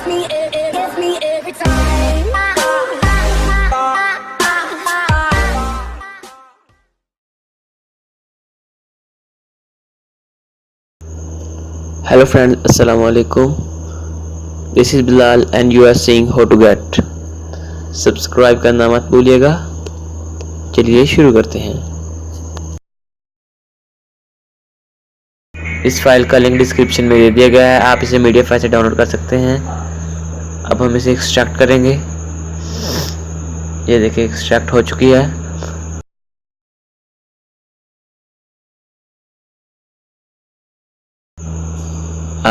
gets me every time. Hello friends, Assalamu alaikum. This is Bilal and you are seeing how to get. Subscribe करना मत भूलिएगा। चलिए शुरू करते हैं। इस फाइल का लिंक डिस्क्रिप्शन में दे दिया गया है, आप इसे मीडिया फाइल से डाउनलोड कर सकते हैं। अब हम इसे एक्सट्रैक्ट करेंगे। ये देखिए एक्सट्रैक्ट हो चुकी है।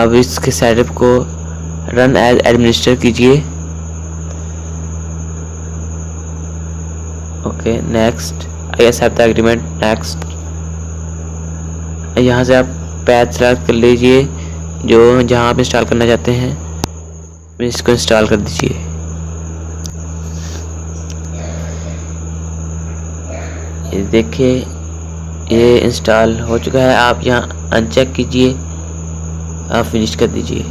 अब इसके सेटअप को रन एज एडमिनिस्टर कीजिए। Okay next, I accept the agreement, next. यहाँ से आप पैथ सेलेक्ट कर लीजिए जो जहाँ आप इंस्टॉल करना चाहते हैं, इसको इंस्टॉल कर दीजिए। ये देखिए ये इंस्टॉल हो चुका है। आप यहाँ अनचेक कीजिए, आप फिनिश कर दीजिए।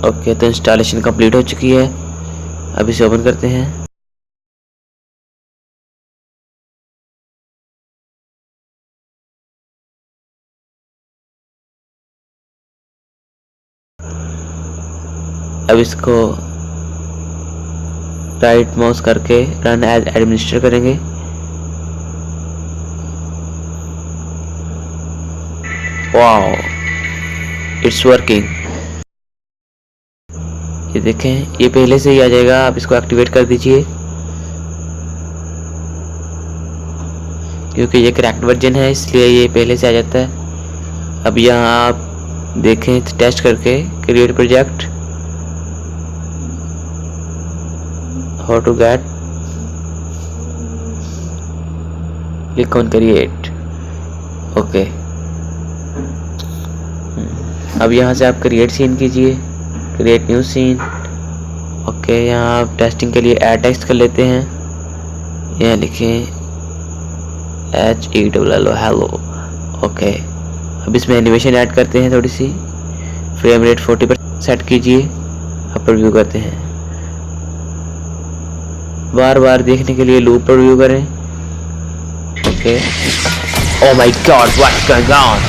ओके तो इंस्टॉलेशन कंप्लीट हो चुकी है। अब इसे ओपन करते हैं। अब इसको राइट माउस करके रन एज एडमिनिस्टर करेंगे। Wow it's working. ये देखें ये पहले से ही आ जाएगा, आप इसको एक्टिवेट कर दीजिए क्योंकि ये क्रैक्ड वर्जन है इसलिए ये पहले से आ जाता है। अब यहाँ आप देखें टेस्ट करके create project, how to get, click on create. Okay अब यहाँ से आप क्रिएट सीन कीजिए, क्रिएट न्यू सीन। ओके यहाँ आप टेस्टिंग के लिए ऐड टेक्स्ट कर लेते हैं। यहाँ लिखें HELLO हेलो। ओके अब इसमें एनिमेशन ऐड करते हैं, थोड़ी सी फ्रेम रेट 40% सेट कीजिए। अब रिव्यू करते हैं, बार बार देखने के लिए लूप पर रिव्यू करें। Okay oh my God what's going on.